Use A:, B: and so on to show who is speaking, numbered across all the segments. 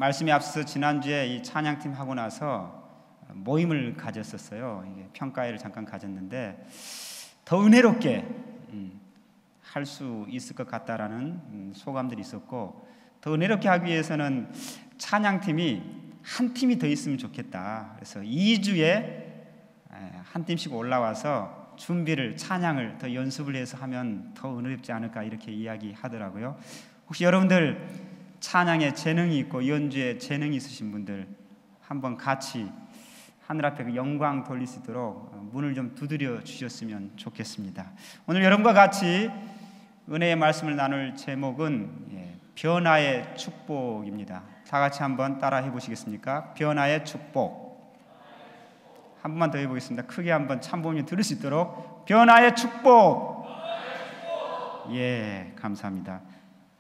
A: 말씀에 앞서 지난주에 이 찬양팀 하고 나서 모임을 가졌었어요. 이게 평가회를 잠깐 가졌는데 더 은혜롭게 할 수 있을 것 같다라는 소감들이 있었고, 더 은혜롭게 하기 위해서는 찬양팀이 한 팀이 더 있으면 좋겠다. 그래서 2주에 한 팀씩 올라와서 준비를, 찬양을 더 연습을 해서 하면 더 은혜롭지 않을까, 이렇게 이야기하더라고요. 혹시 여러분들 찬양에 재능이 있고 연주에 재능이 있으신 분들 한번 같이 하늘 앞에 그 영광 돌릴 수 있도록 문을 좀 두드려 주셨으면 좋겠습니다. 오늘 여러분과 같이 은혜의 말씀을 나눌 제목은 변화의 축복입니다. 다 같이 한번 따라 해보시겠습니까? 변화의 축복. 한 번만 더 해보겠습니다. 크게 한번 참부모님 들을 수 있도록. 변화의 축복. 예, 감사합니다.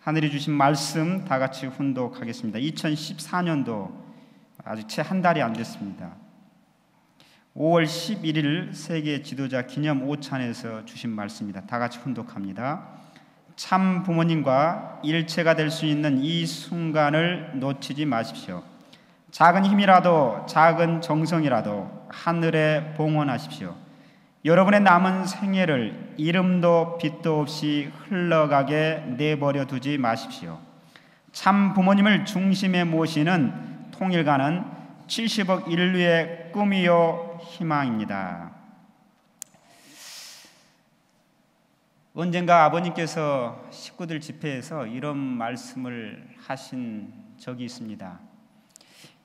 A: 하늘이 주신 말씀 다 같이 훈독하겠습니다. 2014년도 아직 채 한 달이 안 됐습니다. 5월 11일 세계 지도자 기념 오찬에서 주신 말씀입니다. 다 같이 훈독합니다. 참 부모님과 일체가 될 수 있는 이 순간을 놓치지 마십시오. 작은 힘이라도 작은 정성이라도 하늘에 봉헌하십시오. 여러분의 남은 생애를 이름도 빛도 없이 흘러가게 내버려 두지 마십시오. 참 부모님을 중심에 모시는 통일가는 70억 인류의 꿈이요 희망입니다. 언젠가 아버님께서 식구들 집회에서 이런 말씀을 하신 적이 있습니다.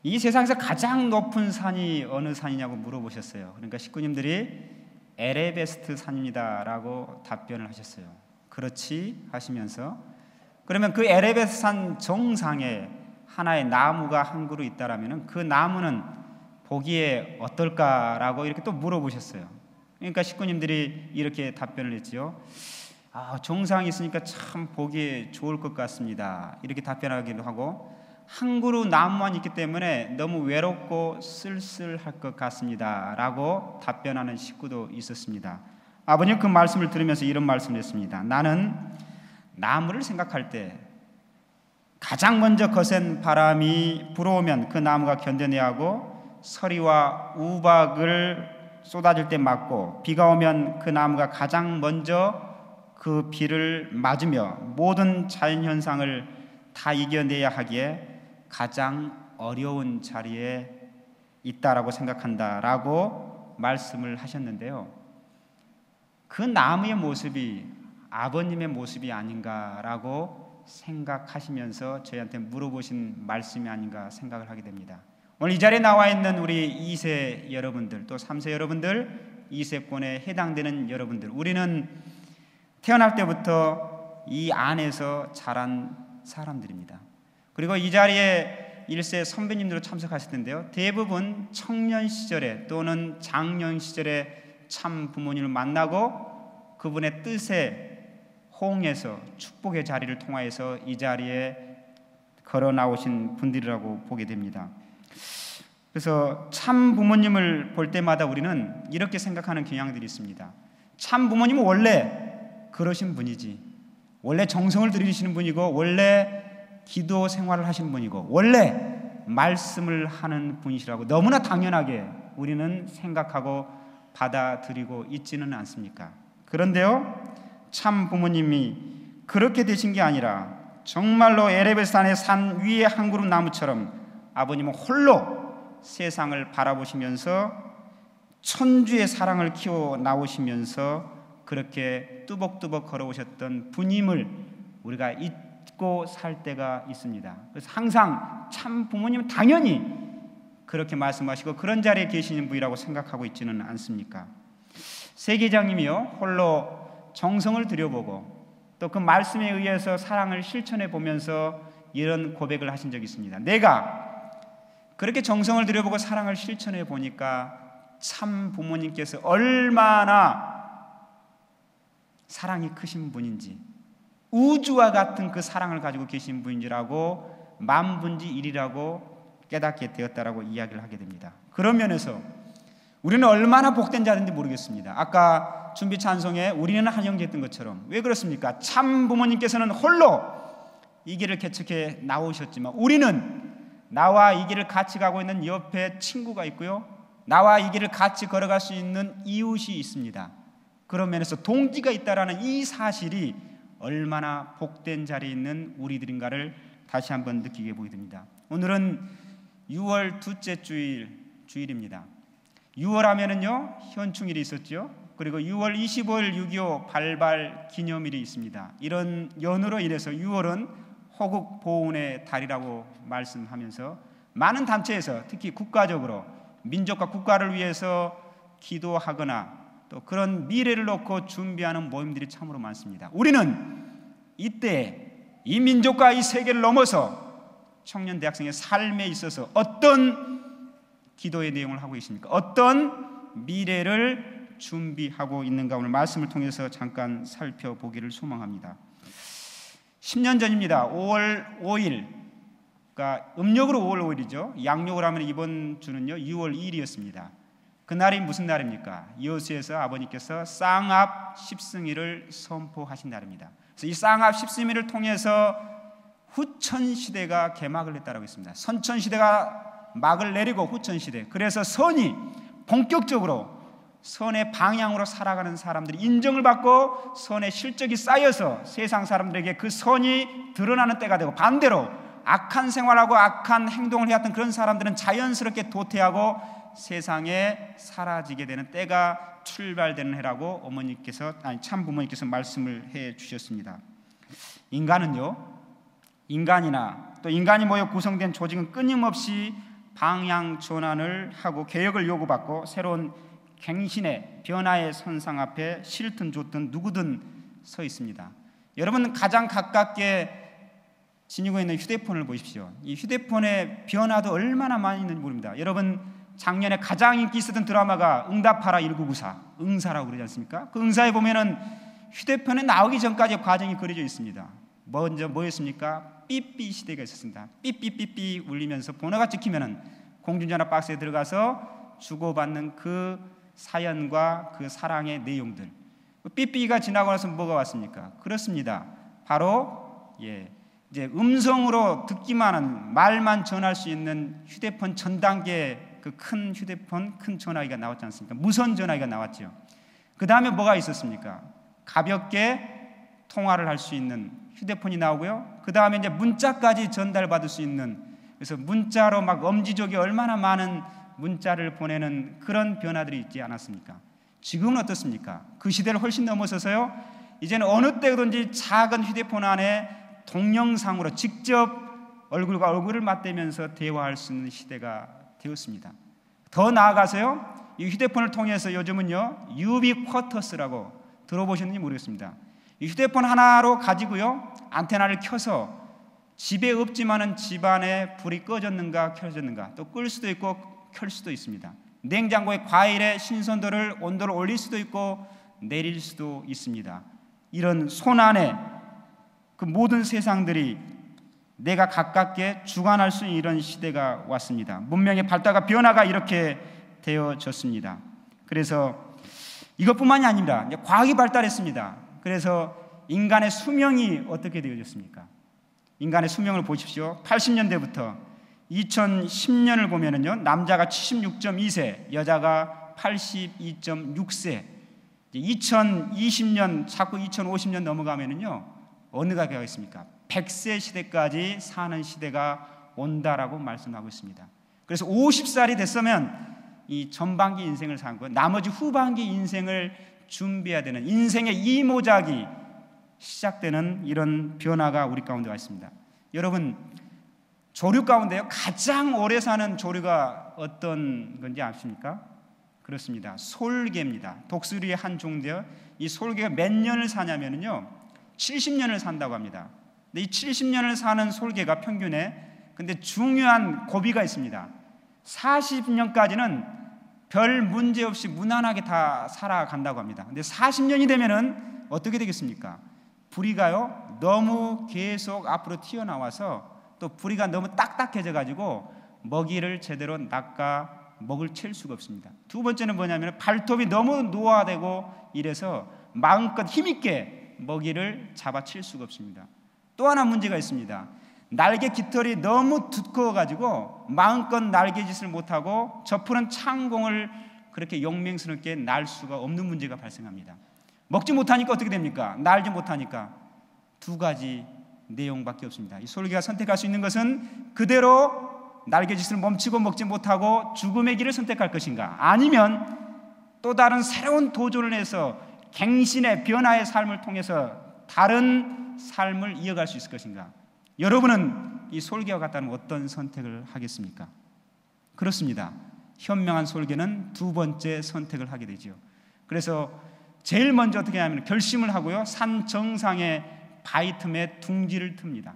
A: 이 세상에서 가장 높은 산이 어느 산이냐고 물어보셨어요. 그러니까 식구님들이 에베레스트 산입니다 라고 답변을 하셨어요. 그렇지 하시면서, 그러면 그 에베레스트 산 정상에 하나의 나무가 한 그루 있다라면 그 나무는 보기에 어떨까라고 이렇게 또 물어보셨어요. 그러니까 식구님들이 이렇게 답변을 했죠. 정상이 있으니까 참 보기에 좋을 것 같습니다. 이렇게 답변하기도 하고, 한 그루 나무만 있기 때문에 너무 외롭고 쓸쓸할 것 같습니다 라고 답변하는 식구도 있었습니다. 아버님 그 말씀을 들으면서 이런 말씀을 했습니다. 나는 나무를 생각할 때 가장 먼저 거센 바람이 불어오면 그 나무가 견뎌내야 하고, 서리와 우박을 쏟아질 때 맞고, 비가 오면 그 나무가 가장 먼저 그 비를 맞으며 모든 자연현상을 다 이겨내야 하기에 가장 어려운 자리에 있다라고 생각한다라고 말씀을 하셨는데요. 그 나무의 모습이 아버님의 모습이 아닌가라고 생각하시면서 저희한테 물어보신 말씀이 아닌가 생각을 하게 됩니다. 오늘 이 자리에 나와 있는 우리 2세 여러분들, 또 3세 여러분들, 2세권에 해당되는 여러분들, 우리는 태어날 때부터 이 안에서 자란 사람들입니다. 그리고 이 자리에 1세 선배님들로 참석하실 텐데요, 대부분 청년 시절에 또는 장년 시절에 참 부모님을 만나고 그분의 뜻에 호응해서 축복의 자리를 통하여서 이 자리에 걸어 나오신 분들이라고 보게 됩니다. 그래서 참 부모님을 볼 때마다 우리는 이렇게 생각하는 경향들이 있습니다. 참 부모님은 원래 그러신 분이지, 원래 정성을 들이시는 분이고, 원래 기도 생활을 하시는 분이고, 원래 말씀을 하는 분이시라고 너무나 당연하게 우리는 생각하고 받아들이고 있지는 않습니까? 그런데요, 참 부모님이 그렇게 되신 게 아니라 정말로 에베레스트 산 위에 한 그룹 나무처럼 아버님은 홀로 세상을 바라보시면서 천주의 사랑을 키워 나오시면서 그렇게 뚜벅뚜벅 걸어오셨던 분임을 우리가 잊고 살 때가 있습니다. 그래서 항상 참 부모님은 당연히 그렇게 말씀하시고 그런 자리에 계시는 분이라고 생각하고 있지는 않습니까? 세계장님이요, 홀로 정성을 들여보고 또 그 말씀에 의해서 사랑을 실천해 보면서 이런 고백을 하신 적이 있습니다. 내가 그렇게 정성을 들여보고 사랑을 실천해 보니까 참 부모님께서 얼마나 사랑이 크신 분인지, 우주와 같은 그 사랑을 가지고 계신 분이라고 만분지 일이라고 깨닫게 되었다라고 이야기를 하게 됩니다. 그런 면에서 우리는 얼마나 복된 자인지 모르겠습니다. 아까 준비 찬송에 우리는 한 형제 했던 것처럼, 왜 그렇습니까? 참 부모님께서는 홀로 이 길을 개척해 나오셨지만 우리는 나와 이 길을 같이 가고 있는 옆에 친구가 있고요, 나와 이 길을 같이 걸어갈 수 있는 이웃이 있습니다. 그런 면에서 동지가 있다라는 이 사실이 얼마나 복된 자리에 있는 우리들인가를 다시 한번 느끼게 보게 됩니다. 오늘은 6월 둘째 주일입니다. 6월 하면은요, 현충일이 있었죠. 그리고 6월 25일 6.25 발발 기념일이 있습니다. 이런 연으로 인해서 6월은 호국 보훈의 달이라고 말씀하면서 많은 단체에서 특히 국가적으로 민족과 국가를 위해서 기도하거나 또 그런 미래를 놓고 준비하는 모임들이 참으로 많습니다. 우리는 이때 이 민족과 이 세계를 넘어서 청년 대학생의 삶에 있어서 어떤 기도의 내용을 하고 있습니까? 어떤 미래를 준비하고 있는가, 오늘 말씀을 통해서 잠깐 살펴보기를 소망합니다. 10년 전입니다. 5월 5일, 그러니까 음력으로 5월 5일이죠. 양력으로 하면 이번 주는요 6월 2일이었습니다. 그날이 무슨 날입니까? 여수에서 아버님께서 쌍합 십승일을 선포하신 날입니다. 그래서 이 쌍합 십승일을 통해서 후천시대가 개막을 했다고 했습니다. 선천시대가 막을 내리고 후천시대, 그래서 선이 본격적으로 선의 방향으로 살아가는 사람들이 인정을 받고 선의 실적이 쌓여서 세상 사람들에게 그 선이 드러나는 때가 되고, 반대로 악한 생활하고 악한 행동을 해왔던 그런 사람들은 자연스럽게 도태하고 세상에 사라지게 되는 때가 출발되는 해라고 참부모님께서 말씀을 해 주셨습니다. 인간이나 또 인간이 모여 구성된 조직은 끊임없이 방향 전환을 하고 개혁을 요구받고 새로운 갱신의 변화의 선상 앞에 싫든 좋든 누구든 서 있습니다. 여러분 가장 가깝게 지니고 있는 휴대폰을 보십시오. 이 휴대폰의 변화도 얼마나 많이 있는지 모릅니다. 여러분 작년에 가장 인기 있었던 드라마가 응답하라 1994, 응사라고 그러지 않습니까? 그 응사에 보면은 휴대폰에 나오기 전까지 과정이 그려져 있습니다. 먼저 뭐였습니까? 삐삐 시대가 있었습니다. 삐삐삐삐 울리면서 번호가 찍히면은 공중전화 박스에 들어가서 주고받는 그 사연과 그 사랑의 내용들. 삐삐가 지나고 나서 뭐가 왔습니까? 그렇습니다. 바로 이제 음성으로 듣기만 한, 말만 전할 수 있는 휴대폰 전 단계, 그 큰 휴대폰, 큰 전화기가 나왔지 않습니까? 무선 전화기가 나왔죠. 그 다음에 뭐가 있었습니까? 가볍게 통화를 할 수 있는 휴대폰이 나오고요. 그 다음에 이제 문자까지 전달받을 수 있는, 그래서 문자로 막 엄지족이 얼마나 많은 문자를 보내는 그런 변화들이 있지 않았습니까? 지금은 어떻습니까? 그 시대를 훨씬 넘어서서요, 이제는 어느 때든지 작은 휴대폰 안에 동영상으로 직접 얼굴과 얼굴을 맞대면서 대화할 수 있는 시대가 되었습니다. 더 나아가서요, 이 휴대폰을 통해서 요즘은요 유비쿼터스라고 들어보셨는지 모르겠습니다. 이 휴대폰 하나로 가지고요 안테나를 켜서 집에 없지만은 집안에 불이 꺼졌는가 켜졌는가 또 끌 수도 있고 켤 수도 있습니다. 냉장고에 과일의 신선도를 온도를 올릴 수도 있고 내릴 수도 있습니다. 이런 손 안에 그 모든 세상들이 내가 가깝게 주관할 수 있는 이런 시대가 왔습니다. 문명의 발달과 변화가 이렇게 되어졌습니다. 그래서 이것뿐만이 아닙니다. 이제 과학이 발달했습니다. 그래서 인간의 수명이 어떻게 되어졌습니까? 인간의 수명을 보십시오. 80년대부터 2010년을 보면은요, 남자가 76.2세, 여자가 82.6세. 2020년 자꾸 2050년 넘어가면은요, 어느가 되겠습니까? 100세 시대까지 사는 시대가 온다라고 말씀하고 있습니다. 그래서 50살이 됐으면 이 전반기 인생을 산 거, 나머지 후반기 인생을 준비해야 되는 인생의 이모작이 시작되는 이런 변화가 우리 가운데가 있습니다. 여러분, 조류 가운데요 가장 오래 사는 조류가 어떤 건지 아십니까? 그렇습니다. 솔개입니다. 독수리의 한 종인데요, 이 솔개가 몇 년을 사냐면요 70년을 산다고 합니다. 근데 이 70년을 사는 솔개가 평균에, 근데 중요한 고비가 있습니다. 40년까지는 별 문제 없이 무난하게 다 살아간다고 합니다. 근데 40년이 되면은 어떻게 되겠습니까? 부리가요 너무 계속 앞으로 튀어나와서 또 부리가 너무 딱딱해져 가지고 먹이를 제대로 낚아 먹을 챌 수가 없습니다. 두 번째는 뭐냐면 발톱이 너무 노화되고 이래서 마음껏 힘있게 먹이를 잡아칠 수가 없습니다. 또 하나 문제가 있습니다. 날개 깃털이 너무 두꺼워가지고 마음껏 날개짓을 못하고 저 푸른 창공을 그렇게 용맹스럽게 날 수가 없는 문제가 발생합니다. 먹지 못하니까 어떻게 됩니까? 날지 못하니까 두 가지 내용밖에 없습니다. 이 솔개가 선택할 수 있는 것은 그대로 날개짓을 멈추고 먹지 못하고 죽음의 길을 선택할 것인가, 아니면 또 다른 새로운 도전을 해서 갱신의 변화의 삶을 통해서 다른 삶을 이어갈 수 있을 것인가. 여러분은 이 솔개와 같다는 어떤 선택을 하겠습니까? 그렇습니다. 현명한 솔개는 두 번째 선택을 하게 되죠. 그래서 제일 먼저 어떻게 하냐면 결심을 하고요, 산 정상에 바위 틈에 둥지를 틉니다.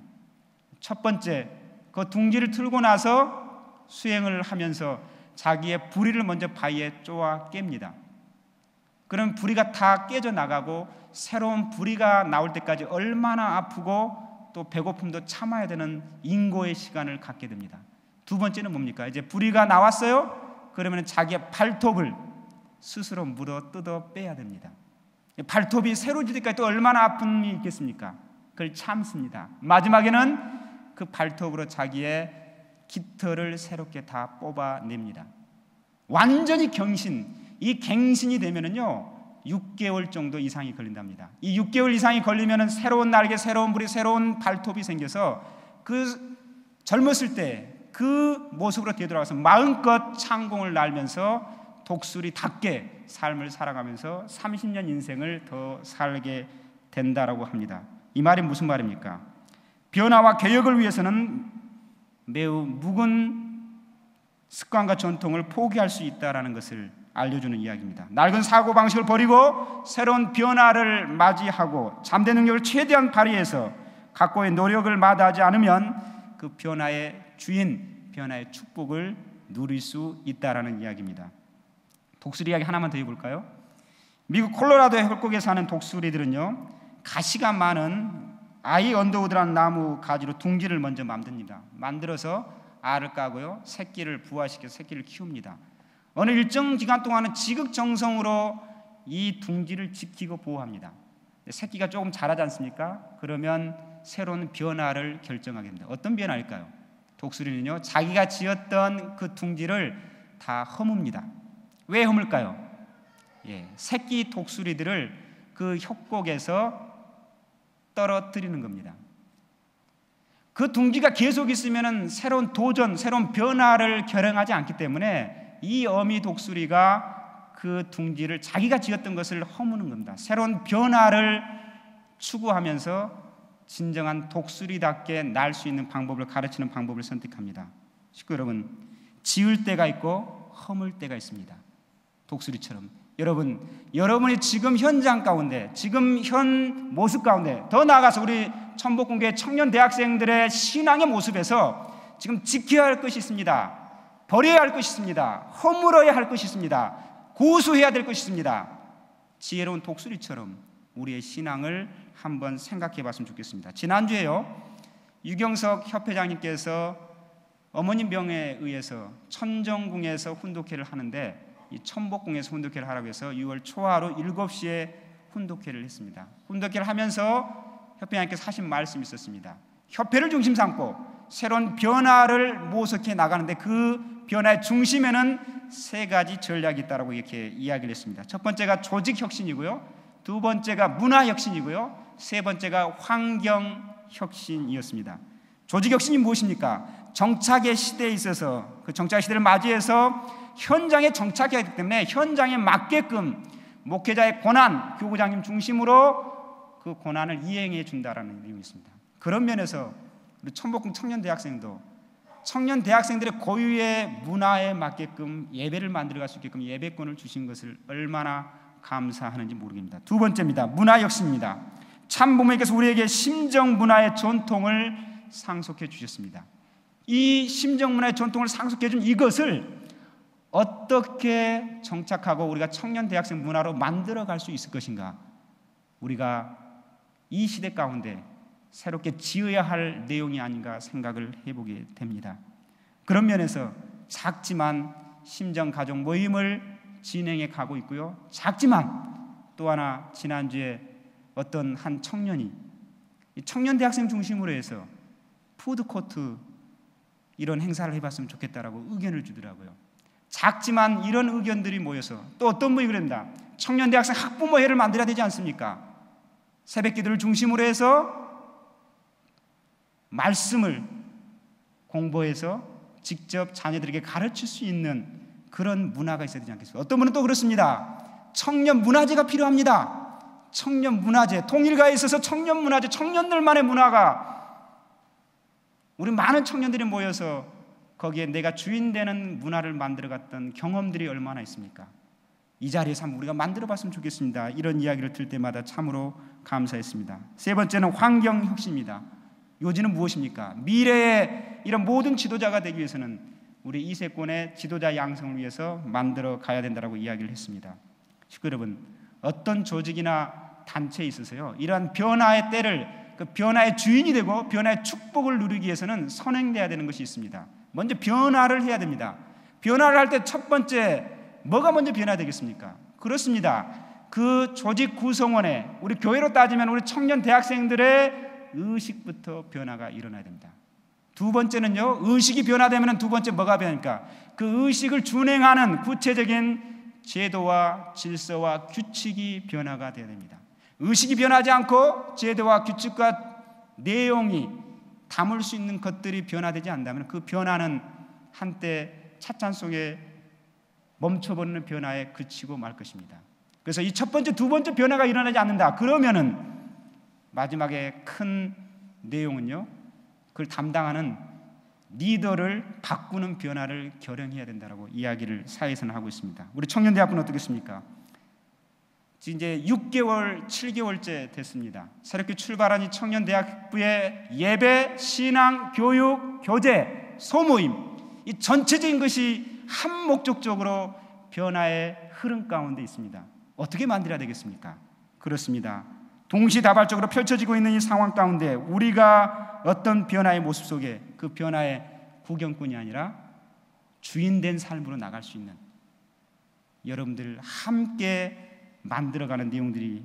A: 첫 번째, 그 둥지를 틀고 나서 수행을 하면서 자기의 부리를 먼저 바위에 쪼아 깹니다. 그럼 부리가 다 깨져 나가고 새로운 부리가 나올 때까지 얼마나 아프고 또 배고픔도 참아야 되는 인고의 시간을 갖게 됩니다. 두 번째는 뭡니까? 이제 부리가 나왔어요. 그러면 자기의 발톱을 스스로 물어 뜯어 빼야 됩니다. 발톱이 새로 질 때까지 또 얼마나 아픔이 있겠습니까? 그걸 참습니다. 마지막에는 그 발톱으로 자기의 깃털을 새롭게 다 뽑아냅니다. 완전히 갱신, 이 갱신이 되면은요 6개월 정도 이상이 걸린답니다. 이 6개월 이상이 걸리면은 새로운 날개, 새로운 부리, 새로운 발톱이 생겨서 그 젊었을 때 그 모습으로 되돌아가서 마음껏 창공을 날면서 독수리답게 삶을 살아가면서 30년 인생을 더 살게 된다라고 합니다. 이 말이 무슨 말입니까? 변화와 개혁을 위해서는 매우 묵은 습관과 전통을 포기할 수 있다라는 것을 알려주는 이야기입니다. 낡은 사고방식을 버리고 새로운 변화를 맞이하고 잠재 능력을 최대한 발휘해서 각고의 노력을 마다하지 않으면 그 변화의 주인, 변화의 축복을 누릴 수 있다라는 이야기입니다. 독수리 이야기 하나만 더 해볼까요? 미국 콜로라도의 헐곡에 사는 독수리들은요 가시가 많은 아이 언더우드라는 나무 가지로 둥지를 먼저 만들어서 알을 까고요 새끼를 부화시켜서 새끼를 키웁니다. 어느 일정 기간 동안은 지극정성으로 이 둥지를 지키고 보호합니다. 새끼가 조금 자라지 않습니까? 그러면 새로운 변화를 결정하게 됩니다. 어떤 변화일까요? 독수리는요 자기가 지었던 그 둥지를 다 허뭅니다. 왜 허물까요? 새끼 독수리들을 그 협곡에서 떨어뜨리는 겁니다. 그 둥지가 계속 있으면 새로운 도전, 새로운 변화를 결행하지 않기 때문에 이 어미 독수리가 그 둥지를 자기가 지었던 것을 허무는 겁니다. 새로운 변화를 추구하면서 진정한 독수리답게 날 수 있는 방법을 가르치는 방법을 선택합니다. 식구 여러분, 지을 때가 있고 허물 때가 있습니다. 독수리처럼 여러분이 지금 현장 가운데, 지금 현 모습 가운데, 더 나아가서 우리 천복궁교회 청년 대학생들의 신앙의 모습에서 지금 지켜야 할 것이 있습니다. 버려야 할 것이 있습니다. 허물어야 할 것이 있습니다. 고수해야 될 것이 있습니다. 지혜로운 독수리처럼 우리의 신앙을 한번 생각해 봤으면 좋겠습니다. 지난주에요 유경석 협회장님께서 어머님 병에 의해서 천정궁에서 훈독회를 하는데 이 천복궁에서 훈독회를 하라고 해서 6월 초하루 7시에 훈독회를 했습니다. 훈독회를 하면서 협회장님께서 하신 말씀이 있었습니다. 협회를 중심 삼고 새로운 변화를 모색해 나가는데 그 변화의 중심에는 세 가지 전략이 있다고 이렇게 이야기를 했습니다. 첫 번째가 조직혁신이고요, 두 번째가 문화혁신이고요, 세 번째가 환경혁신이었습니다. 조직혁신이 무엇입니까? 정착의 시대에 있어서 그 정착의 시대를 맞이해서 현장에 정착해야 하기 때문에 현장에 맞게끔 목회자의 고난, 교구장님 중심으로 그 고난을 이행해 준다라는 내용이 있습니다. 그런 면에서 우리 천복궁 청년 대학생들의 고유의 문화에 맞게끔 예배를 만들어갈 수 있게끔 예배권을 주신 것을 얼마나 감사하는지 모르겠습니다. 두 번째입니다. 문화혁신입니다. 참 부모님께서 우리에게 심정 문화의 전통을 상속해 주셨습니다. 이 심정 문화의 전통을 상속해 준 이것을 어떻게 정착하고 우리가 청년 대학생 문화로 만들어갈 수 있을 것인가, 우리가 이 시대 가운데 새롭게 지어야 할 내용이 아닌가 생각을 해보게 됩니다. 그런 면에서 작지만 심정가족 모임을 진행해 가고 있고요, 작지만 또 하나 지난주에 어떤 한 청년이 이 청년 대학생 중심으로 해서 푸드코트 이런 행사를 해봤으면 좋겠다라고 의견을 주더라고요. 작지만 이런 의견들이 모여서 또 어떤 분이 그럽니다. 청년 대학생 학부모회를 만들어야 되지 않습니까? 새벽 기도를 중심으로 해서 말씀을 공부해서 직접 자녀들에게 가르칠 수 있는 그런 문화가 있어야 되지 않겠습니까? 어떤 분은 또 그렇습니다. 청년 문화제가 필요합니다. 청년 문화제, 통일가에 있어서 청년 문화제, 청년들만의 문화가, 우리 많은 청년들이 모여서 거기에 내가 주인 되는 문화를 만들어 갔던 경험들이 얼마나 있습니까? 이 자리에서 한번 우리가 만들어 봤으면 좋겠습니다. 이런 이야기를 들 때마다 참으로 감사했습니다. 세 번째는 환경혁신입니다. 요지는 무엇입니까? 미래의 이런 모든 지도자가 되기 위해서는 우리 이세권의 지도자 양성을 위해서 만들어 가야 된다고 이야기를 했습니다. 식구 여러분, 어떤 조직이나 단체에 있어서요, 이러한 변화의 때를, 그 변화의 주인이 되고 변화의 축복을 누리기 위해서는 선행돼야 되는 것이 있습니다. 먼저 변화를 해야 됩니다. 변화를 할 때 첫 번째 뭐가 먼저 변화되겠습니까? 그렇습니다. 그 조직 구성원에, 우리 교회로 따지면 우리 청년 대학생들의 의식부터 변화가 일어나야 됩니다. 두 번째는요, 의식이 변화되면 두 번째 뭐가 변합니까? 그 의식을 준행하는 구체적인 제도와 질서와 규칙이 변화가 되어야 됩니다. 의식이 변하지 않고 제도와 규칙과 내용이 담을 수 있는 것들이 변화되지 않는다면 그 변화는 한때 찻잔 속에 멈춰버리는 변화에 그치고 말 것입니다. 그래서 이 첫 번째, 두 번째 변화가 일어나지 않는다. 그러면은 마지막에 큰 내용은요, 그걸 담당하는 리더를 바꾸는 변화를 결행해야 된다고 이야기를 사회에서는 하고 있습니다. 우리 청년대학부는 어떻겠습니까? 이제 6개월, 7개월째 됐습니다. 새롭게 출발한 이 청년대학부의 예배, 신앙, 교육, 교제, 소모임, 이 전체적인 것이 한 목적적으로 변화의 흐름 가운데 있습니다. 어떻게 만들어야 되겠습니까? 그렇습니다. 동시다발적으로 펼쳐지고 있는 이 상황 가운데 우리가 어떤 변화의 모습 속에 그 변화의 구경꾼이 아니라 주인된 삶으로 나갈 수 있는, 여러분들 함께 만들어가는 내용들이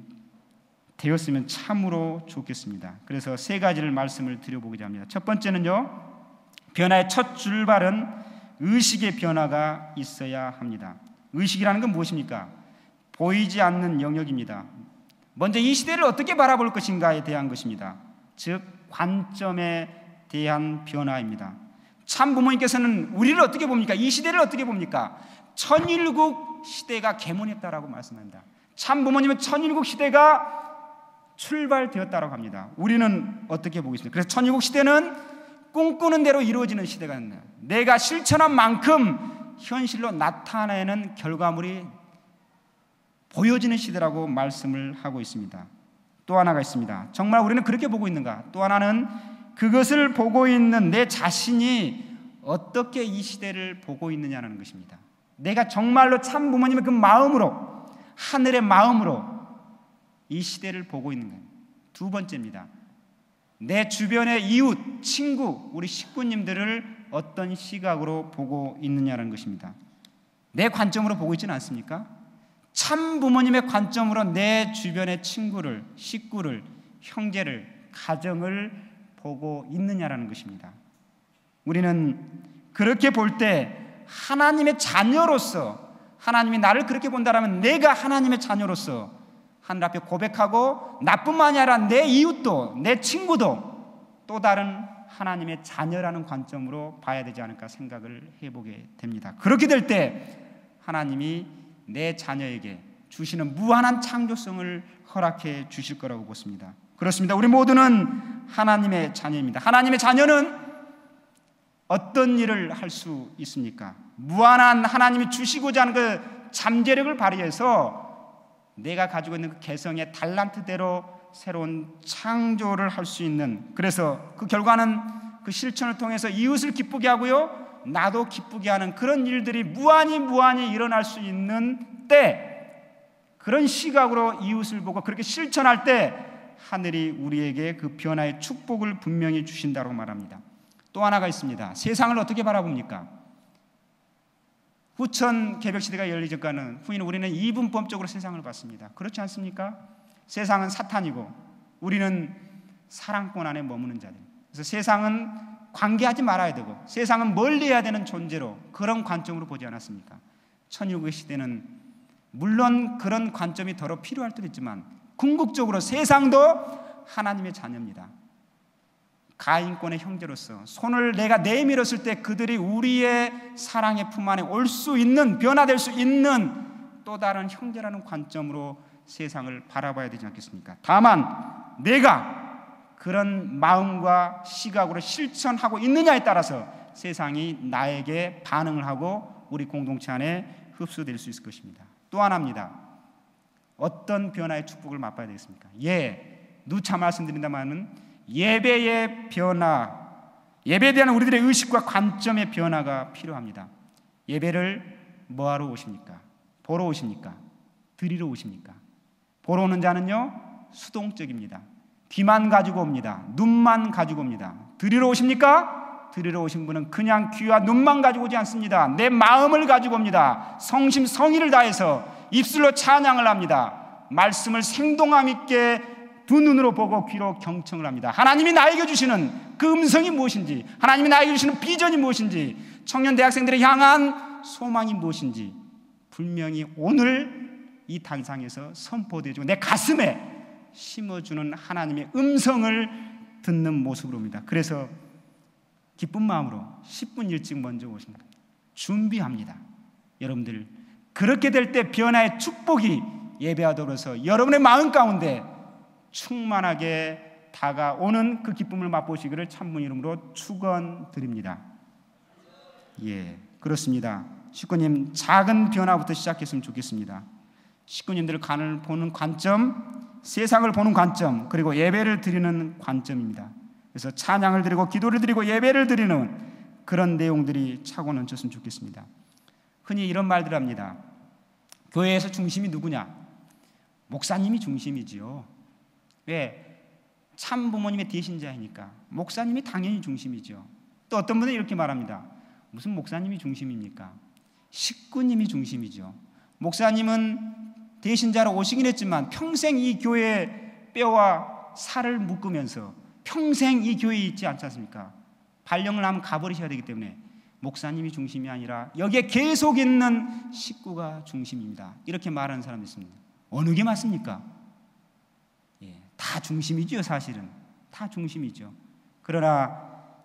A: 되었으면 참으로 좋겠습니다. 그래서 세 가지를 말씀을 드려보고자 합니다. 첫 번째는요, 변화의 첫 출발은 의식의 변화가 있어야 합니다. 의식이라는 건 무엇입니까? 보이지 않는 영역입니다. 먼저 이 시대를 어떻게 바라볼 것인가에 대한 것입니다. 즉 관점에 대한 변화입니다. 참 부모님께서는 우리를 어떻게 봅니까? 이 시대를 어떻게 봅니까? 천일국 시대가 개문했다라고 말씀합니다. 참 부모님은 천일국 시대가 출발되었다라고 합니다. 우리는 어떻게 보고 있습니까? 그래서 천일국 시대는 꿈꾸는 대로 이루어지는 시대가 아니라 내가 실천한 만큼 현실로 나타내는 결과물이 보여지는 시대라고 말씀을 하고 있습니다. 또 하나가 있습니다. 정말 우리는 그렇게 보고 있는가? 또 하나는 그것을 보고 있는 내 자신이 어떻게 이 시대를 보고 있느냐는 것입니다. 내가 정말로 참 부모님의 그 마음으로, 하늘의 마음으로 이 시대를 보고 있는가? 두 번째입니다. 내 주변의 이웃, 친구, 우리 식구님들을 어떤 시각으로 보고 있느냐는 것입니다. 내 관점으로 보고 있지는 않습니까? 참 부모님의 관점으로 내 주변의 친구를, 식구를, 형제를, 가정을 보고 있느냐라는 것입니다. 우리는 그렇게 볼 때 하나님의 자녀로서, 하나님이 나를 그렇게 본다면 내가 하나님의 자녀로서 하늘 앞에 고백하고, 나뿐만이 아니라 내 이웃도, 내 친구도 또 다른 하나님의 자녀라는 관점으로 봐야 되지 않을까 생각을 해보게 됩니다. 그렇게 될 때 하나님이 내 자녀에게 주시는 무한한 창조성을 허락해 주실 거라고 보십니다. 그렇습니다. 우리 모두는 하나님의 자녀입니다. 하나님의 자녀는 어떤 일을 할 수 있습니까? 무한한 하나님이 주시고자 하는 그 잠재력을 발휘해서 내가 가지고 있는 그 개성의 달란트대로 새로운 창조를 할 수 있는, 그래서 그 결과는 그 실천을 통해서 이웃을 기쁘게 하고요, 나도 기쁘게 하는 그런 일들이 무한히 일어날 수 있는 때, 그런 시각으로 이웃을 보고 그렇게 실천할 때 하늘이 우리에게 그 변화의 축복을 분명히 주신다고 말합니다. 또 하나가 있습니다. 세상을 어떻게 바라봅니까? 후천 개벽시대가 열리기 전까지는 후에는 우리는 이분법적으로 세상을 봤습니다. 그렇지 않습니까? 세상은 사탄이고 우리는 사랑권 안에 머무는 자들. 그래서 세상은 관계하지 말아야 되고 세상은 멀리해야 되는 존재로 그런 관점으로 보지 않았습니까? 천일국의 시대는 물론 그런 관점이 더러 필요할 때도 있지만 궁극적으로 세상도 하나님의 자녀입니다. 가인권의 형제로서 손을 내가 내밀었을 때 그들이 우리의 사랑의 품 안에 올 수 있는, 변화될 수 있는 또 다른 형제라는 관점으로 세상을 바라봐야 되지 않겠습니까? 다만 내가 그런 마음과 시각으로 실천하고 있느냐에 따라서 세상이 나에게 반응을 하고 우리 공동체 안에 흡수될 수 있을 것입니다. 또 하나입니다. 어떤 변화의 축복을 맛봐야 되겠습니까? 누차 말씀드린다마는 예배의 변화, 예배에 대한 우리들의 의식과 관점의 변화가 필요합니다. 예배를 뭐하러 오십니까? 보러 오십니까? 드리러 오십니까? 보러 오는 자는요 수동적입니다. 귀만 가지고 옵니다. 눈만 가지고 옵니다. 드리러 오십니까? 드리러 오신 분은 그냥 귀와 눈만 가지고 오지 않습니다. 내 마음을 가지고 옵니다. 성심성의를 다해서 입술로 찬양을 합니다. 말씀을 생동함 있게 두 눈으로 보고 귀로 경청을 합니다. 하나님이 나에게 주시는 그 음성이 무엇인지, 하나님이 나에게 주시는 비전이 무엇인지, 청년 대학생들을 향한 소망이 무엇인지 분명히 오늘 이 단상에서 선포되어지고 내 가슴에 심어주는 하나님의 음성을 듣는 모습으로입니다. 그래서 기쁜 마음으로 10분 일찍 먼저 오십니다. 준비합니다. 여러분들 그렇게 될 때 변화의 축복이 예배와 더불어서 여러분의 마음 가운데 충만하게 다가오는 그 기쁨을 맛보시기를 찬문 이름으로 축원드립니다. 그렇습니다. 식구님 작은 변화부터 시작했으면 좋겠습니다. 식구님들 간을 보는 관점, 세상을 보는 관점, 그리고 예배를 드리는 관점입니다. 그래서 찬양을 드리고 기도를 드리고 예배를 드리는 그런 내용들이 차고 넘쳤으면 좋겠습니다. 흔히 이런 말들 합니다. 교회에서 중심이 누구냐? 목사님이 중심이지요. 왜? 참 부모님의 대신자이니까 목사님이 당연히 중심이죠. 또 어떤 분은 이렇게 말합니다. 무슨 목사님이 중심입니까? 식구님이 중심이죠. 목사님은 대신자로 오시긴 했지만 평생 이 교회에 뼈와 살을 묶으면서 평생 이 교회에 있지 않지 않습니까? 발령을 하면 가버리셔야 되기 때문에 목사님이 중심이 아니라 여기에 계속 있는 식구가 중심입니다. 이렇게 말하는 사람이 있습니다. 어느 게 맞습니까? 다 중심이죠. 사실은 다 중심이죠. 그러나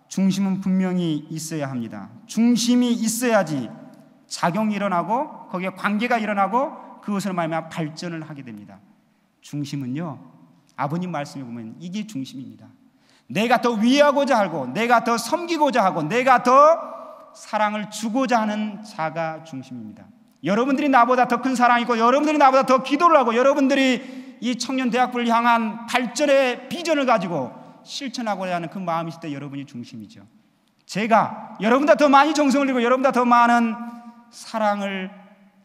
A: 중심은 분명히 있어야 합니다. 중심이 있어야지 작용이 일어나고 거기에 관계가 일어나고 그것을 말미암아 발전을 하게 됩니다. 중심은요 아버님 말씀에 보면 이게 중심입니다. 내가 더 위하고자 하고 내가 더 섬기고자 하고 내가 더 사랑을 주고자 하는 자가 중심입니다. 여러분들이 나보다 더 큰 사랑이 있고 여러분들이 나보다 더 기도를 하고 여러분들이 이 청년 대학부를 향한 발전의 비전을 가지고 실천하고자 하는 그 마음이 있을 때 여러분이 중심이죠. 제가 여러분보다 더 많이 정성을 들이고 여러분보다 더 많은 사랑을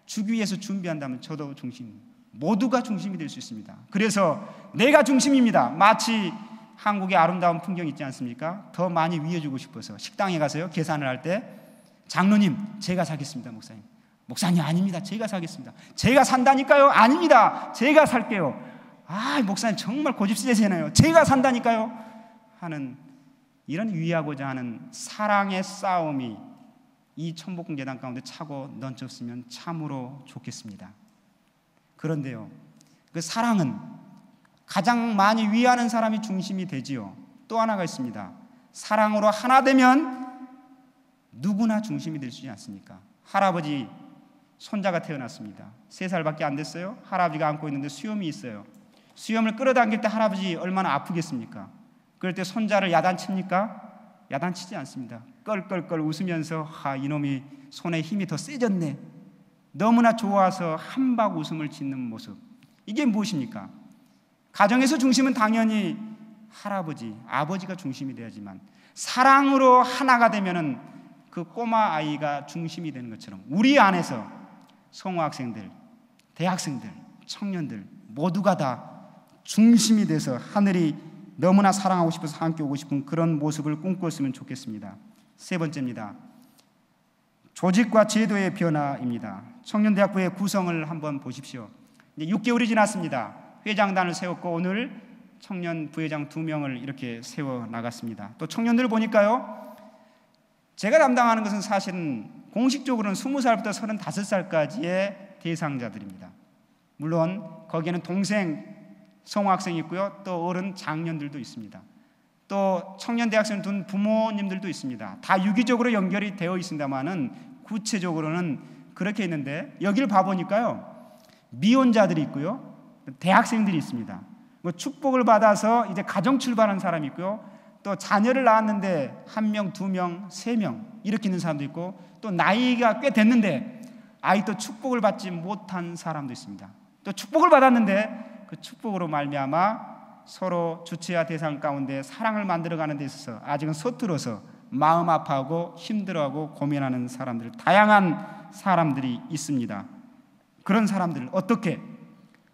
A: 주기 위해서 준비한다면 저도 중심, 모두가 중심이 될 수 있습니다. 그래서 내가 중심입니다. 마치 한국의 아름다운 풍경 있지 않습니까? 더 많이 위해주고 싶어서 식당에 가서요 계산을 할 때 장로님 제가 사겠습니다. 목사님 아닙니다. 제가 사겠습니다. 제가 산다니까요. 아닙니다. 제가 살게요. 목사님 정말 고집세잖아요. 제가 산다니까요. 하는 이런 위하고자 하는 사랑의 싸움이 이 천복궁 가운데 차고 넘쳤으면 참으로 좋겠습니다. 그런데요 그 사랑은 가장 많이 위하는 사람이 중심이 되지요. 또 하나가 있습니다. 사랑으로 하나 되면 누구나 중심이 될 수 있지 않습니까? 할아버지 손자가 태어났습니다. 3살밖에 안 됐어요. 할아버지가 안고 있는데 수염이 있어요. 수염을 끌어당길 때 할아버지 얼마나 아프겠습니까? 그럴 때 손자를 야단칩니까? 야단치지 않습니다. 껄껄껄 웃으면서 이놈이 손에 힘이 더 세졌네. 너무나 좋아서 한박 웃음을 짓는 모습. 이게 무엇입니까? 가정에서 중심은 당연히 할아버지, 아버지가 중심이 되야지만 사랑으로 하나가 되면은 그 꼬마 아이가 중심이 되는 것처럼 우리 안에서 성호학생들, 대학생들, 청년들 모두가 다 중심이 돼서 하늘이 너무나 사랑하고 싶어서 함께 오고 싶은 그런 모습을 꿈꿨으면 좋겠습니다. 3번째입니다. 조직과 제도의 변화입니다. 청년대학부의 구성을 한번 보십시오. 이제 6개월이 지났습니다. 회장단을 세웠고 오늘 청년 부회장 2명을 이렇게 세워 나갔습니다. 또 청년들 보니까요, 제가 담당하는 것은 사실은 공식적으로는 20살부터 35살까지의 대상자들입니다. 물론 거기에는 동생 성학생이 있고요, 또 어른 장년들도 있습니다. 또 청년 대학생 둔 부모님들도 있습니다. 다 유기적으로 연결이 되어 있습니다만은 구체적으로는 그렇게 있는데, 여기를 봐보니까요, 미혼자들이 있고요, 대학생들이 있습니다. 축복을 받아서 이제 가정 출발한 사람이 있고요, 또 자녀를 낳았는데 1명, 2명, 3명 이렇게 있는 사람도 있고, 또 나이가 꽤 됐는데 아직도 축복을 받지 못한 사람도 있습니다. 또 축복을 받았는데 그 축복으로 말미암아 서로 주체와 대상 가운데 사랑을 만들어가는 데 있어서 아직은 서툴어서 마음 아파하고 힘들어하고 고민하는 사람들, 다양한 사람들이 있습니다. 그런 사람들을 어떻게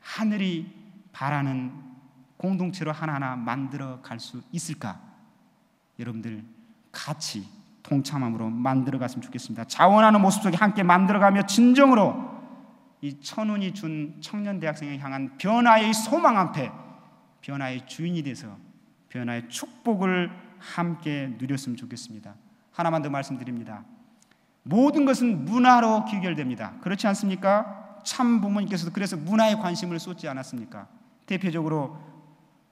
A: 하늘이 바라는 공동체로 하나하나 만들어 갈 수 있을까? 여러분들 같이 동참함으로 만들어 갔으면 좋겠습니다. 자원하는 모습 속에 함께 만들어가며 진정으로 이 천운이 준 청년 대학생에 향한 변화의 소망 앞에 변화의 주인이 돼서 변화의 축복을 함께 누렸으면 좋겠습니다. 하나만 더 말씀드립니다. 모든 것은 문화로 귀결됩니다. 그렇지 않습니까? 참 부모님께서도 그래서 문화에 관심을 쏟지 않았습니까? 대표적으로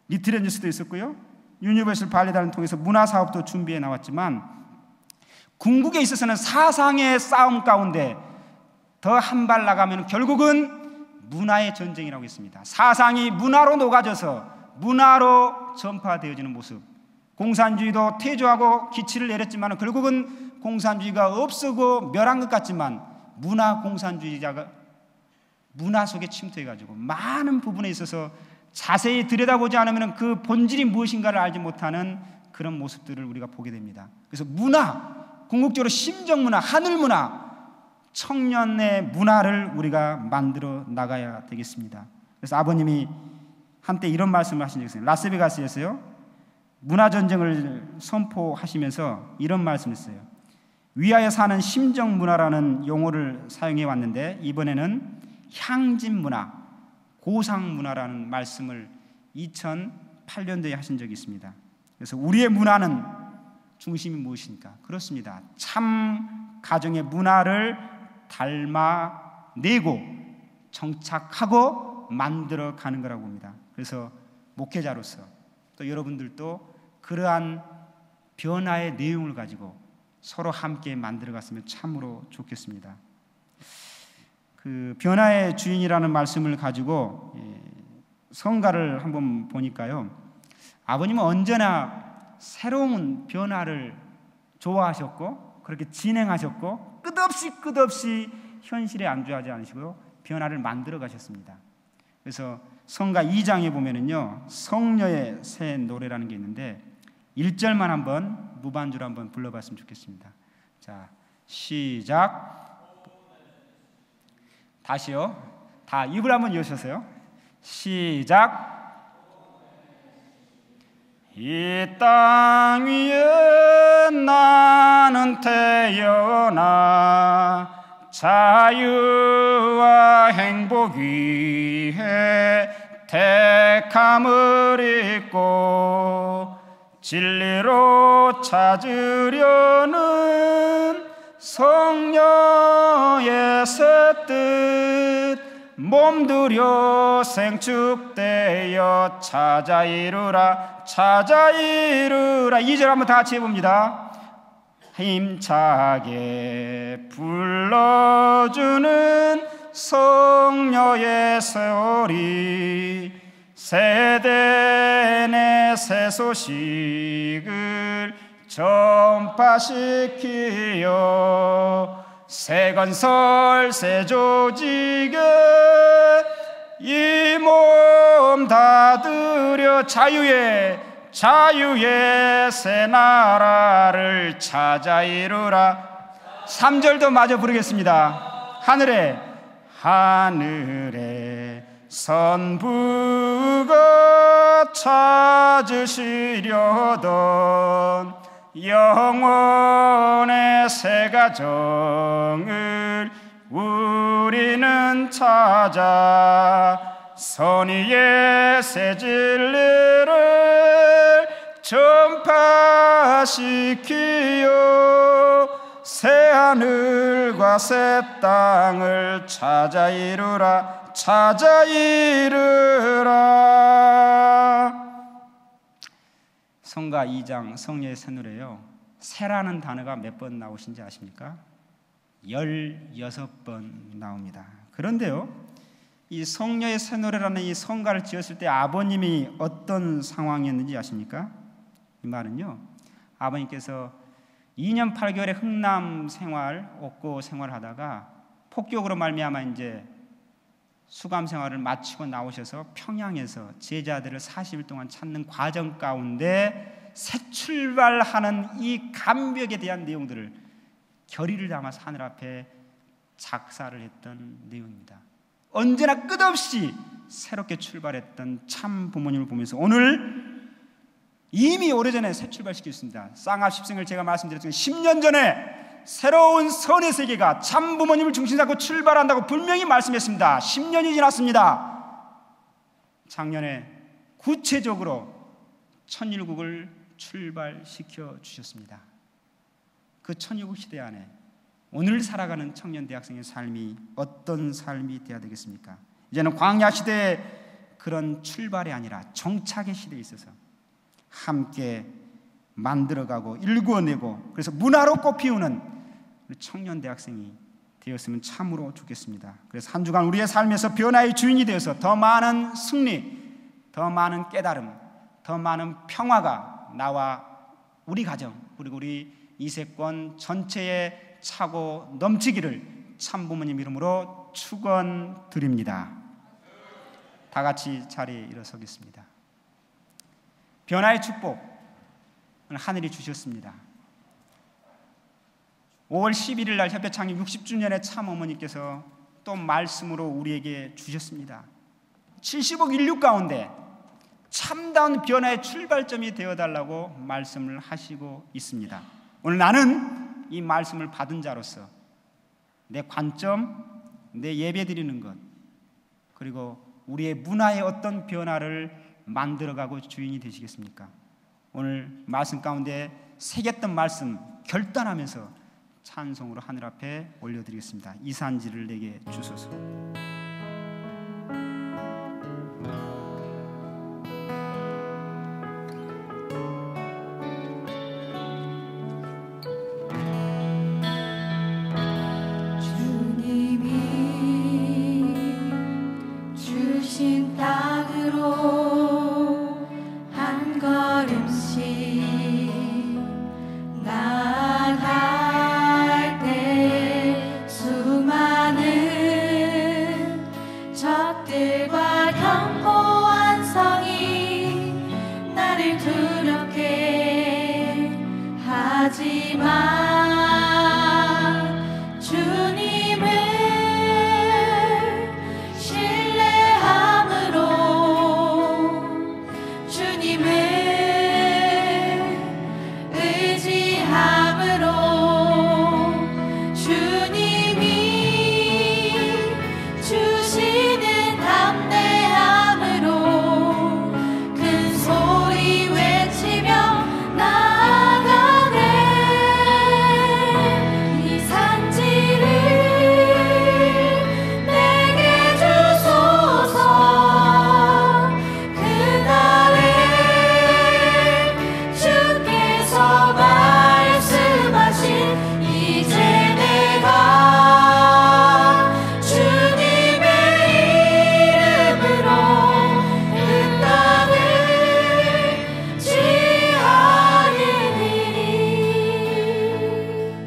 A: 리트렌즈스도 있었고요, 유니버설 발레단을 통해서 문화사업도 준비해 나왔지만, 궁극에 있어서는 사상의 싸움 가운데 더 한 발 나가면 결국은 문화의 전쟁이라고 했습니다. 사상이 문화로 녹아져서 문화로 전파되어지는 모습. 공산주의도 퇴조하고 기치를 내렸지만 결국은 공산주의가 없어고 멸한 것 같지만, 문화 공산주의자가 문화 속에 침투해가지고 많은 부분에 있어서 자세히 들여다보지 않으면 그 본질이 무엇인가를 알지 못하는 그런 모습들을 우리가 보게 됩니다. 그래서 문화, 궁극적으로 심정문화, 하늘문화, 청년의 문화를 우리가 만들어 나가야 되겠습니다. 그래서 아버님이 한때 이런 말씀을 하신 적이 있어요. 라스베가스에서요, 문화전쟁을 선포하시면서 이런 말씀을 했어요. 위하여 사는 심정문화라는 용어를 사용해 왔는데, 이번에는 향진문화, 고상문화라는 말씀을 2008년도에 하신 적이 있습니다. 그래서 우리의 문화는 중심이 무엇입니까? 그렇습니다. 참 가정의 문화를 닮아내고 정착하고 만들어가는 거라고 봅니다. 그래서 목회자로서 또 여러분들도 그러한 변화의 내용을 가지고 서로 함께 만들어갔으면 참으로 좋겠습니다. 그 변화의 주인이라는 말씀을 가지고 성가를 한번 보니까요, 아버님은 언제나 새로운 변화를 좋아하셨고 그렇게 진행하셨고 끝없이 현실에 안주하지 않으시고요, 변화를 만들어 가셨습니다. 그래서 성가 2장에 보면은요, 성녀의 새 노래라는 게 있는데 1절만 한번 무반주로 한번 불러봤으면 좋겠습니다. 자, 시작. 다시요. 다 입을 한번 여셔서요. 시작. 이 땅 위에 나는 태어나 자유와 행복 위해 택함을 입고 진리로 찾으려는 성녀의 새 뜻 몸들여 생축되어 찾아 이루라 2절 한번 다 같이 해봅니다. 힘차게 불러주는 성녀의 소리 세대 새 소식을 전파시키어 새 건설 새 조직에 이 몸 다 들여 자유의 새 나라를 찾아 이루라. 3절도 마저 부르겠습니다. 하늘에 선부가 찾으시려던 영원의 새 가정을 우리는 찾아 선의의 새 진리를 전파시키어 새 하늘과 새 땅을 찾아 이루라, 찾아 이루라. 성가 2장 성녀의 새 노래요, 새라는 단어가 몇 번 나오신지 아십니까? 16번 나옵니다. 그런데요, 이 성녀의 새 노래라는 이 성가를 지었을 때 아버님이 어떤 상황이었는지 아십니까? 이 말은요, 아버님께서 2년 8개월의 흥남 생활, 옥고 생활하다가 폭격으로 말미암아 이제 수감 생활을 마치고 나오셔서 평양에서 제자들을 40일 동안 찾는 과정 가운데 새 출발하는 이 감격에 대한 내용들을 결의를 담아서 하늘 앞에 작사를 했던 내용입니다. 언제나 끝없이 새롭게 출발했던 참 부모님을 보면서 오늘 이미 오래전에 새 출발시켰습니다. 쌍합 십생을 제가 말씀드렸지만 10년 전에 새로운 선의 세계가 참 부모님을 중심 잡고 출발한다고 분명히 말씀했습니다. 10년이 지났습니다. 작년에 구체적으로 천일국을 출발시켜 주셨습니다. 그 천일국 시대 안에 오늘 살아가는 청년 대학생의 삶이 어떤 삶이 되어야 되겠습니까? 이제는 광야 시대의 그런 출발이 아니라 정착의 시대에 있어서 함께 만들어가고 일구어내고 그래서 문화로 꽃피우는 청년 대학생이 되었으면 참으로 좋겠습니다. 그래서 한 주간 우리의 삶에서 변화의 주인이 되어서 더 많은 승리, 더 많은 깨달음, 더 많은 평화가 나와 우리 가정 그리고 우리 이세권 전체에 차고 넘치기를 참 부모님 이름으로 축원드립니다. 다 같이 자리에 일어서겠습니다. 변화의 축복 하늘이 주셨습니다. 5월 11일 날 협회 창립 60주년에 참 어머니께서 또 말씀으로 우리에게 주셨습니다. 70억 인류 가운데 참다운 변화의 출발점이 되어달라고 말씀을 하시고 있습니다. 오늘 나는 이 말씀을 받은 자로서 내 관점, 내 예배 드리는 것 그리고 우리의 문화의 어떤 변화를 만들어가고 주인이 되시겠습니까? 오늘 말씀 가운데 새겼던 말씀 결단하면서 찬송으로 하늘 앞에 올려드리겠습니다. 이 산지를 내게 주소서.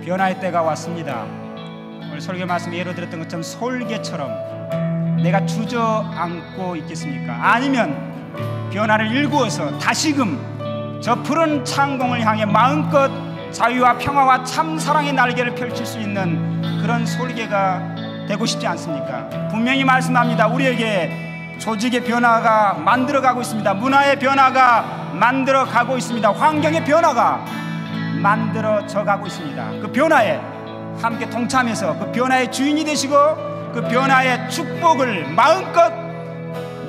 A: 변화의 때가 왔습니다. 오늘 설교 말씀에 예로 들었던 것처럼 솔개처럼 내가 주저앉고 있겠습니까? 아니면 변화를 일구어서 다시금 저 푸른 창공을 향해 마음껏 자유와 평화와 참 사랑의 날개를 펼칠 수 있는 그런 솔개가 되고 싶지 않습니까? 분명히 말씀합니다. 우리에게 조직의 변화가 만들어가고 있습니다. 문화의 변화가 만들어가고 있습니다. 환경의 변화가 만들어져 가고 있습니다. 그 변화에 함께 동참해서 그 변화의 주인이 되시고 그 변화의 축복을 마음껏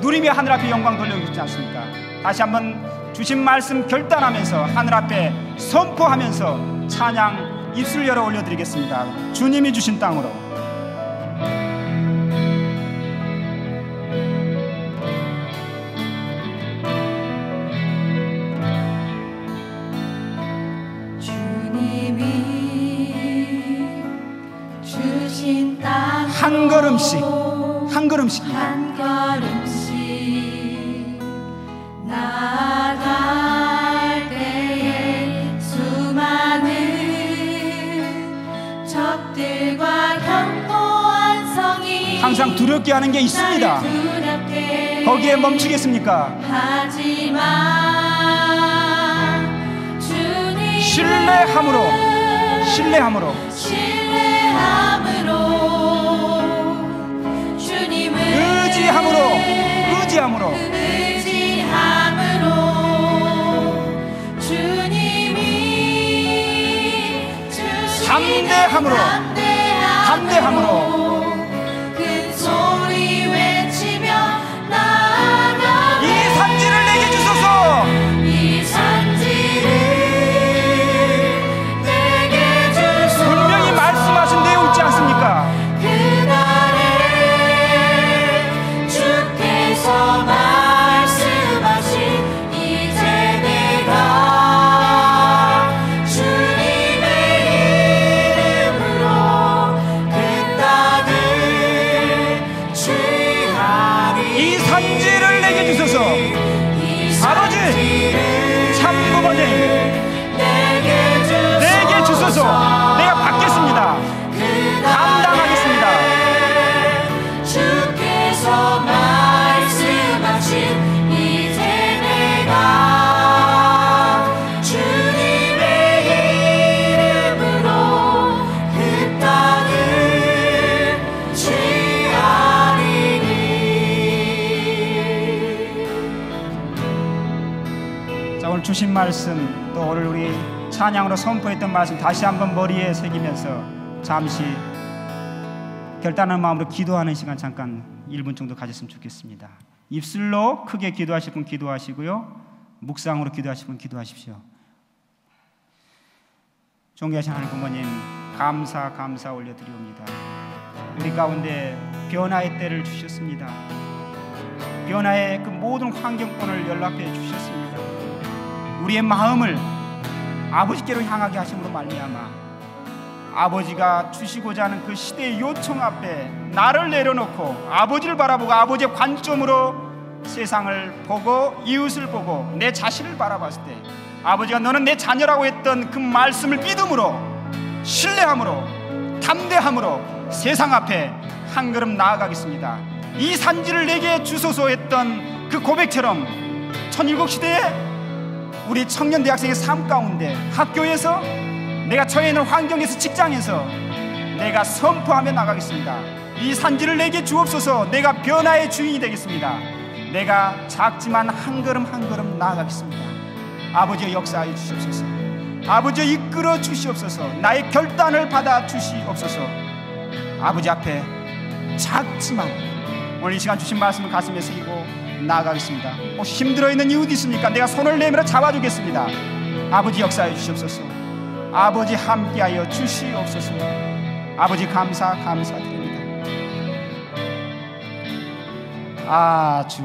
A: 누리며 하늘 앞에 영광 돌리고 있지 않습니까? 다시 한번 주신 말씀 결단하면서 하늘 앞에 선포하면서 찬양 입술 열어 올려드리겠습니다. 주님이 주신 땅으로. 한 걸음씩, 한 걸음씩입니다.
B: 한 걸음씩 나아갈 때에 수많은 적들과 견고한 성이
A: 항상 두렵게 하는 게 있습니다. 거기에 멈추겠습니까?
B: 하지만 주님
A: 신뢰함으로, 신뢰함으로,
B: 주님을
A: 의지함으로, 의지함으로,
B: 주님이 주신
A: 담대함으로, 담대함으로
B: 큰 소리 외치며 나아가.
A: 이 산지를 내게 주소서.
B: 이 산지를 내게 주소서.
A: 분명히 말씀하신 내용 있지 않습니까?
B: 그날에 주께서 말씀하신 이제 내가 주님의 이름으로 그 땅을 취하리.
A: 이 산지를 내게 주소서.
B: 이
A: 아버지, 참 부모님, 내게 주소서. 내가 받겠습니다. 감당하겠습니다.
B: 주께서 말씀하신 이제 내가 주님의 이름으로 그 땅을 취하리니.
A: 자, 오늘 주신 말씀, 또 오늘 우리 찬양으로 선포했던 말씀 다시 한번 머리에 새기면서 잠시 결단하는 마음으로 기도하는 시간 잠깐 1분 정도 가졌으면 좋겠습니다. 입술로 크게 기도하실 분 기도하시고요, 묵상으로 기도하실 분 기도하십시오. 존귀하신 하나님 부모님, 감사 올려드리옵니다. 우리 가운데 변화의 때를 주셨습니다. 변화의 그 모든 환경권을 연락해 주셨습니다. 우리의 마음을 아버지께로 향하게 하심으로 말미암아 아버지가 주시고자 하는 그 시대의 요청 앞에 나를 내려놓고 아버지를 바라보고 아버지의 관점으로 세상을 보고 이웃을 보고 내 자신을 바라봤을 때 아버지가 너는 내 자녀라고 했던 그 말씀을 믿음으로, 신뢰함으로, 담대함으로 세상 앞에 한 걸음 나아가겠습니다. 이 산지를 내게 주소서 했던 그 고백처럼 천일국 시대에 우리 청년 대학생의 삶 가운데, 학교에서, 내가 처해 있는 환경에서, 직장에서 내가 선포하며 나가겠습니다. 이 산지를 내게 주옵소서. 내가 변화의 주인이 되겠습니다. 내가 작지만 한 걸음 한 걸음 나아가겠습니다. 아버지의 역사하여 주시옵소서. 아버지의 이끌어 주시옵소서. 나의 결단을 받아 주시옵소서. 아버지 앞에 작지만 오늘 이 시간 주신 말씀을 가슴에 새기고 나아가겠습니다. 혹시 힘들어 있는 이웃 있습니까? 내가 손을 내밀어 잡아주겠습니다. 아버지 역사해 주시옵소서. 아버지 함께하여 주시옵소서. 아버지 감사드립니다. 주